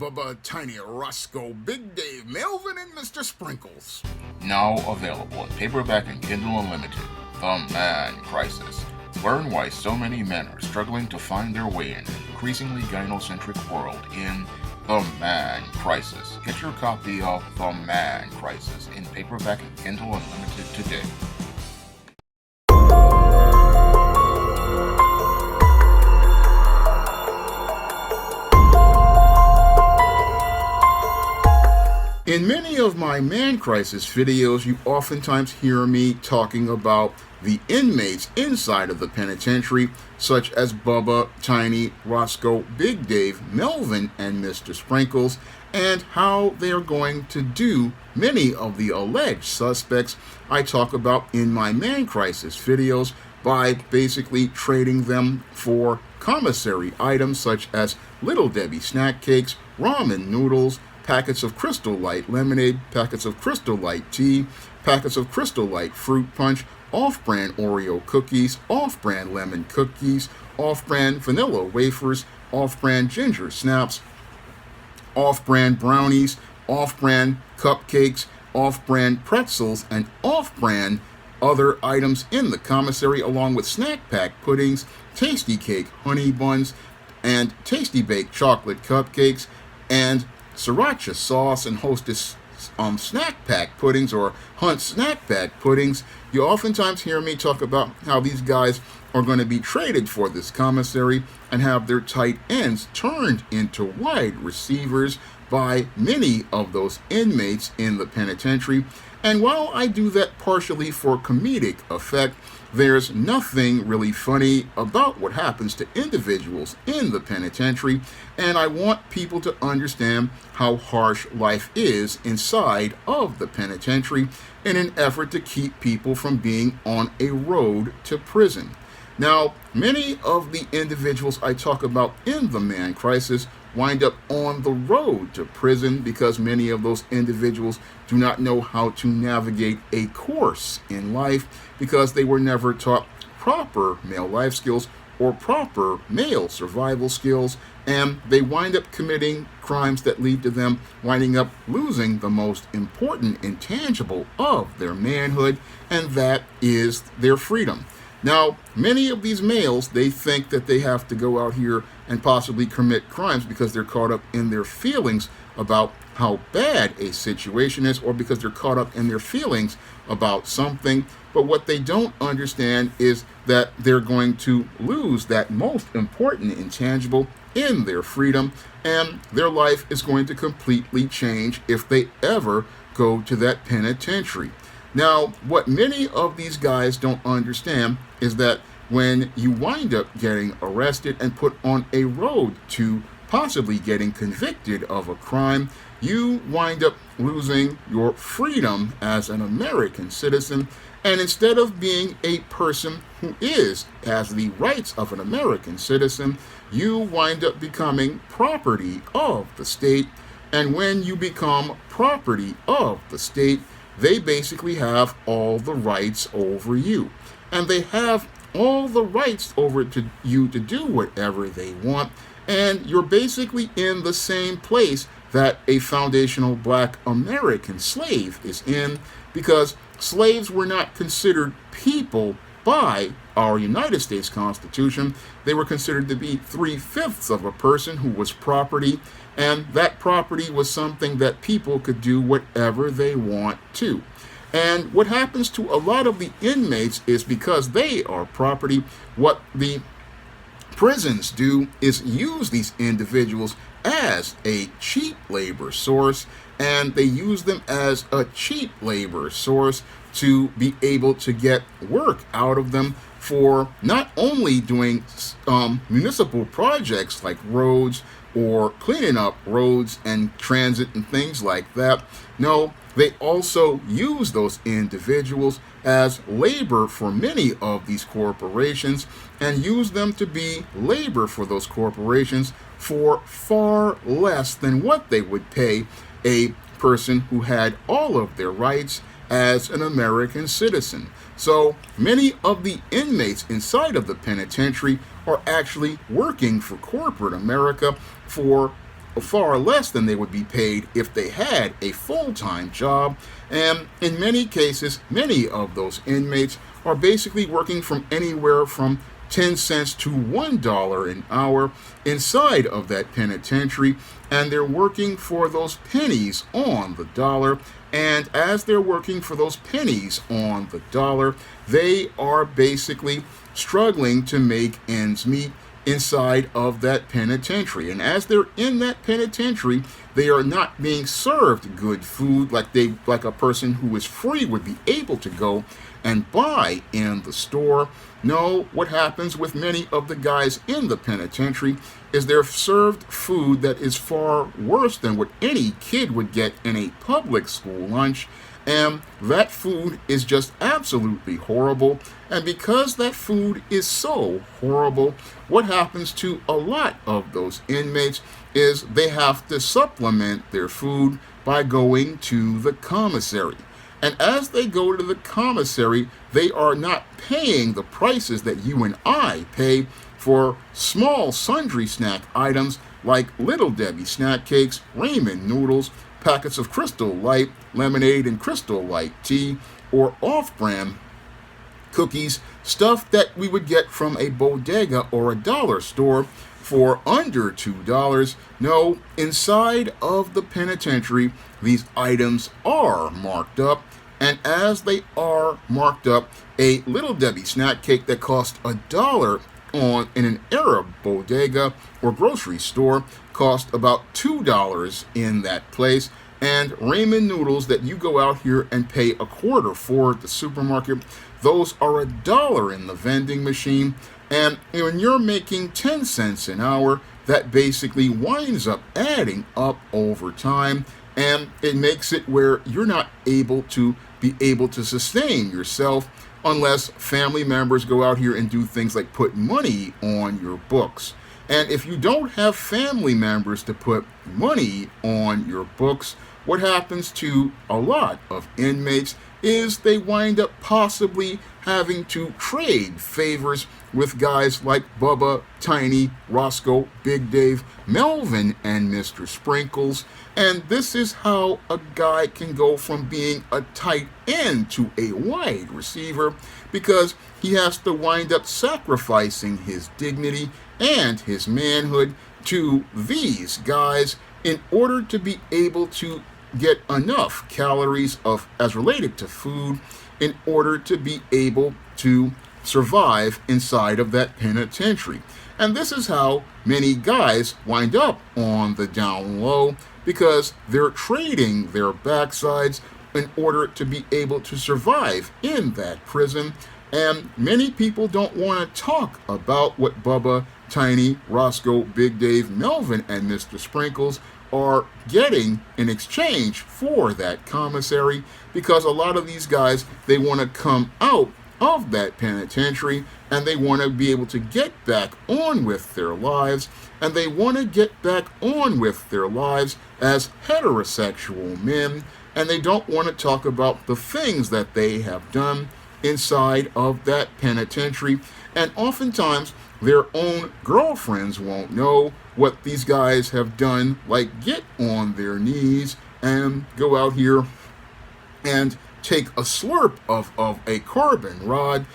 Bubba, Tiny, Roscoe, Big Dave, Melvin, and Mr. Sprinkles. Now available in paperback and Kindle Unlimited, The Man Crisis. Learn why so many men are struggling to find their way in an increasingly gynocentric world in The Man Crisis. Get your copy of The Man Crisis in paperback and Kindle Unlimited today. In many of my Man Crisis videos, you oftentimes hear me talking about the inmates inside of the penitentiary, such as Bubba, Tiny, Roscoe, Big Dave, Melvin, and Mr. Sprinkles, and how they are going to do many of the alleged suspects I talk about in my Man Crisis videos by basically trading them for commissary items such as Little Debbie snack cakes, ramen noodles, packets of Crystal Light lemonade, packets of Crystal Light tea, packets of Crystal Light fruit punch, off-brand Oreo cookies, off-brand lemon cookies, off-brand vanilla wafers, off-brand ginger snaps, off-brand brownies, off-brand cupcakes, off-brand pretzels, and off-brand other items in the commissary, along with snack pack puddings, tasty cake honey buns, and tasty baked chocolate cupcakes, and sriracha sauce and Hostess snack pack puddings or Hunt snack pack puddings. You oftentimes hear me talk about how these guys are going to be traded for this commissary and have their tight ends turned into wide receivers by many of those inmates in the penitentiary. And while I do that partially for comedic effect, there's nothing really funny about what happens to individuals in the penitentiary, and I want people to understand how harsh life is inside of the penitentiary in an effort to keep people from being on a road to prison. Now, many of the individuals I talk about in the Man Crisis wind up on the road to prison because many of those individuals do not know how to navigate a course in life because they were never taught proper male life skills or proper male survival skills, and they wind up committing crimes that lead to them winding up losing the most important intangible of their manhood, and that is their freedom. Now, many of these males, they think that they have to go out here and possibly commit crimes because they're caught up in their feelings about how bad a situation is, or because they're caught up in their feelings about something. But what they don't understand is that they're going to lose that most important intangible in their freedom, and their life is going to completely change if they ever go to that penitentiary. Now, what many of these guys don't understand is that when you wind up getting arrested and put on a road to possibly getting convicted of a crime, you wind up losing your freedom as an American citizen. And instead of being a person who has the rights of an American citizen, you wind up becoming property of the state. And when you become property of the state, they basically have all the rights over you. And they have all the rights over to you to do whatever they want. And you're basically in the same place that a foundational black American slave is in, because slaves were not considered people by our United States Constitution. They were considered to be 3/5 of a person who was property, and that property was something that people could do whatever they want to. And what happens to a lot of the inmates is, because they are property, what the prisons do is use these individuals as a cheap labor source, and they use them as a cheap labor source to be able to get work out of them for not only doing municipal projects like roads or cleaning up roads and transit and things like that. No, they also use those individuals as labor for many of these corporations, and use them to be labor for those corporations for far less than what they would pay a person who had all of their rights as an American citizen. So many of the inmates inside of the penitentiary are actually working for corporate America for far less than they would be paid if they had a full-time job. And in many cases, many of those inmates are basically working from anywhere from 10 cents to $1 an hour inside of that penitentiary, and they're working for those pennies on the dollar. And as they're working for those pennies on the dollar, they are basically struggling to make ends meet inside of that penitentiary. And as they're in that penitentiary, they are not being served good food like a person who is free would be able to go and buy in the store. No, what happens with many of the guys in the penitentiary is they're served food that is far worse than what any kid would get in a public school lunch. And that food is just absolutely horrible. And because that food is so horrible, what happens to a lot of those inmates is they have to supplement their food by going to the commissary. And as they go to the commissary, they are not paying the prices that you and I pay for small sundry snack items like Little Debbie snack cakes, ramen noodles, packets of Crystal Light lemonade and Crystal Light tea, or off-brand cookies, stuff that we would get from a bodega or a dollar store for under $2. No, inside of the penitentiary, these items are marked up, and as they are marked up, a Little Debbie snack cake that cost $1 in an Arab bodega or grocery store cost about $2 in that place, and ramen noodles that you go out here and pay a quarter for at the supermarket, those are $1 in the vending machine. And when you're making 10 cents an hour, that basically winds up adding up over time, and it makes it where you're not able to sustain yourself unless family members go out here and do things like put money on your books. And if you don't have family members to put money on your books, what happens to a lot of inmates is they wind up possibly having to trade favors with guys like Bubba, Tiny, Roscoe, Big Dave, Melvin, and Mr. Sprinkles. And this is how a guy can go from being a tight end to a wide receiver, because he has to wind up sacrificing his dignity and his manhood to these guys in order to be able to get enough calories as related to food in order to be able to survive inside of that penitentiary. And this is how many guys wind up on the down low, because they're trading their backsides in order to be able to survive in that prison. And many people don't want to talk about what Bubba, Tiny, Roscoe, Big Dave, Melvin, and Mr. Sprinkles are getting in exchange for that commissary, because a lot of these guys, they want to come out of that penitentiary and they want to be able to get back on with their lives, and they want to get back on with their lives as heterosexual men, and they don't want to talk about the things that they have done inside of that penitentiary. And oftentimes their own girlfriends won't know what these guys have done, like get on their knees and go out here and take a slurp of a carbon rod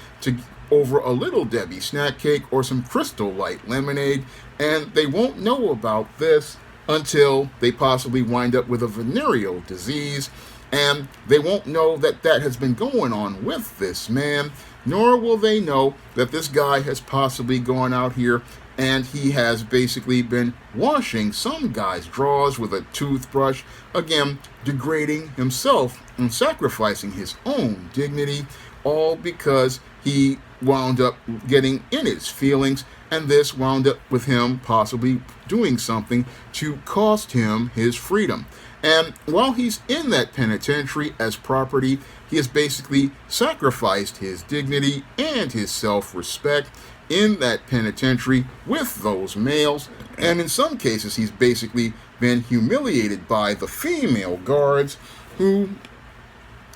over a Little Debbie snack cake or some Crystal Light lemonade, and they won't know about this until they possibly wind up with a venereal disease, and they won't know that that has been going on with this man, nor will they know that this guy has possibly gone out here and he has basically been washing some guy's drawers with a toothbrush, again, degrading himself and sacrificing his own dignity, all because he wound up getting in his feelings, and this wound up with him possibly doing something to cost him his freedom. And while he's in that penitentiary as property, he has basically sacrificed his dignity and his self-respect in that penitentiary with those males. And in some cases, he's basically been humiliated by the female guards who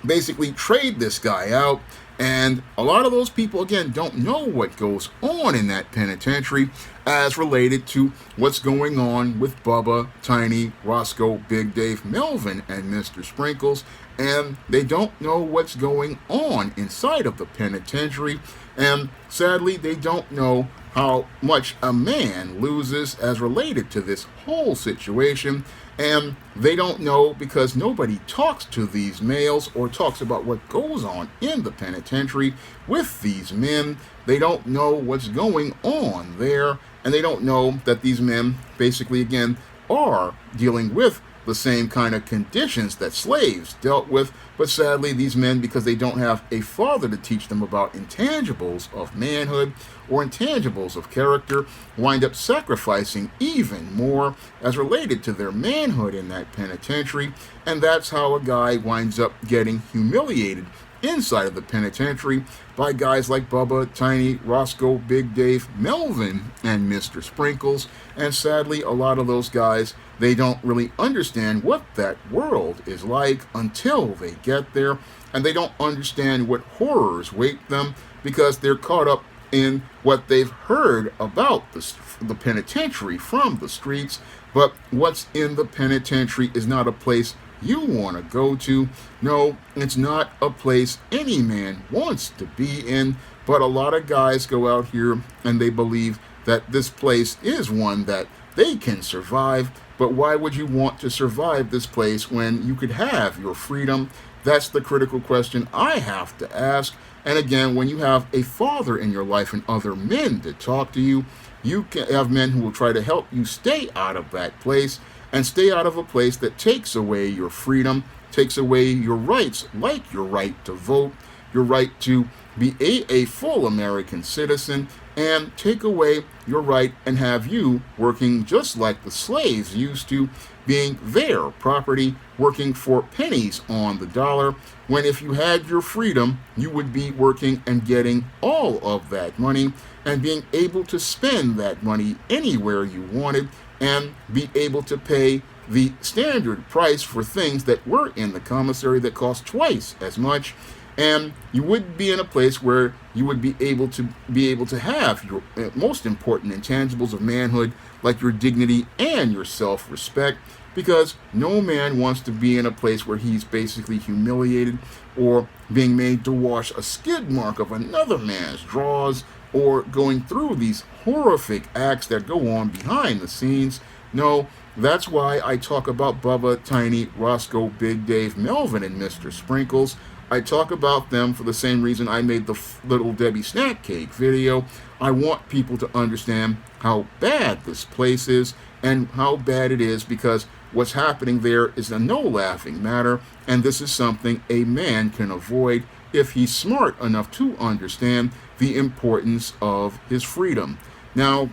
basically trade this guy out. And a lot of those people, again, don't know what goes on in that penitentiary. as related to what's going on with Bubba, Tiny, Roscoe, Big Dave, Melvin, and Mr. Sprinkles, and they don't know what's going on inside of the penitentiary, and sadly they don't know how much a man loses as related to this whole situation, and they don't know because nobody talks to these males or talks about what goes on in the penitentiary with these men. They don't know what's going on there, and they don't know that these men basically, again, are dealing with the same kind of conditions that slaves dealt with, but sadly these men, because they don't have a father to teach them about intangibles of manhood or intangibles of character, wind up sacrificing even more as related to their manhood in that penitentiary, and that's how a guy winds up getting humiliated inside of the penitentiary by guys like Bubba, Tiny, Roscoe, Big Dave, Melvin, and Mr. Sprinkles. And sadly, a lot of those guys, they don't really understand what that world is like until they get there, and they don't understand what horrors wait them because they're caught up in what they've heard about the penitentiary from the streets. But what's in the penitentiary is not a place you want to go to. No, it's not a place any man wants to be in, but a lot of guys go out here and they believe that this place is one that they can survive. But why would you want to survive this place when you could have your freedom? That's the critical question I have to ask. And again, when you have a father in your life and other men to talk to you, you can have men who will try to help you stay out of that place and stay out of a place that takes away your freedom, takes away your rights, like your right to vote, your right to be a full American citizen, and take away your right and have you working just like the slaves used to, being their property, working for pennies on the dollar, when if you had your freedom, you would be working and getting all of that money and being able to spend that money anywhere you wanted and be able to pay the standard price for things that were in the commissary that cost twice as much. And you would be in a place where you would be able to have your most important intangibles of manhood, like your dignity and your self-respect, because no man wants to be in a place where he's basically humiliated or being made to wash a skid mark of another man's drawers or going through these horrific acts that go on behind the scenes. No, that's why I talk about Bubba, Tiny, Roscoe, Big Dave, Melvin, and Mr. Sprinkles. I talk about them for the same reason I made the Little Debbie Snack Cake video. I want people to understand how bad this place is and how bad it is, because what's happening there is a no laughing matter, and this is something a man can avoid if he's smart enough to understand the importance of his freedom. Now,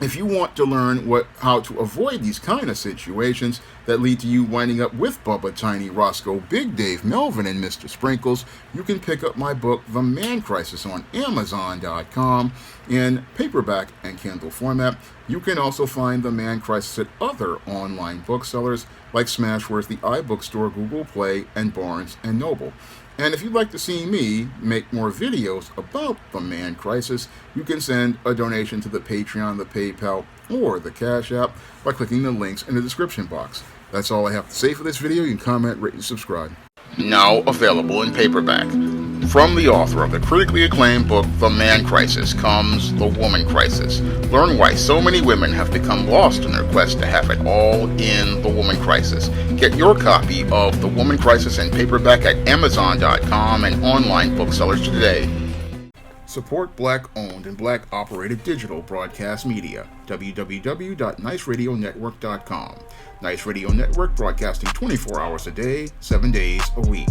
if you want to learn how to avoid these kind of situations that lead to you winding up with Bubba, Tiny, Roscoe, Big Dave, Melvin, and Mr. Sprinkles, you can pick up my book, The Man Crisis, on Amazon.com in paperback and Kindle format. You can also find The Man Crisis at other online booksellers like Smashwords, the iBookstore, Google Play, and Barnes & Noble. And if you'd like to see me make more videos about the Man Crisis, you can send a donation to the Patreon, the PayPal, or the Cash App by clicking the links in the description box. That's all I have to say for this video. You can comment, rate, and subscribe. Now available in paperback. From the author of the critically acclaimed book, The Man Crisis, comes The Woman Crisis. Learn why so many women have become lost in their quest to have it all in The Woman Crisis. Get your copy of The Woman Crisis in paperback at Amazon.com and online booksellers today. Support Black-owned and Black-operated digital broadcast media. www.niceradionetwork.com. Nice Radio Network, broadcasting 24 hours a day, 7 days a week.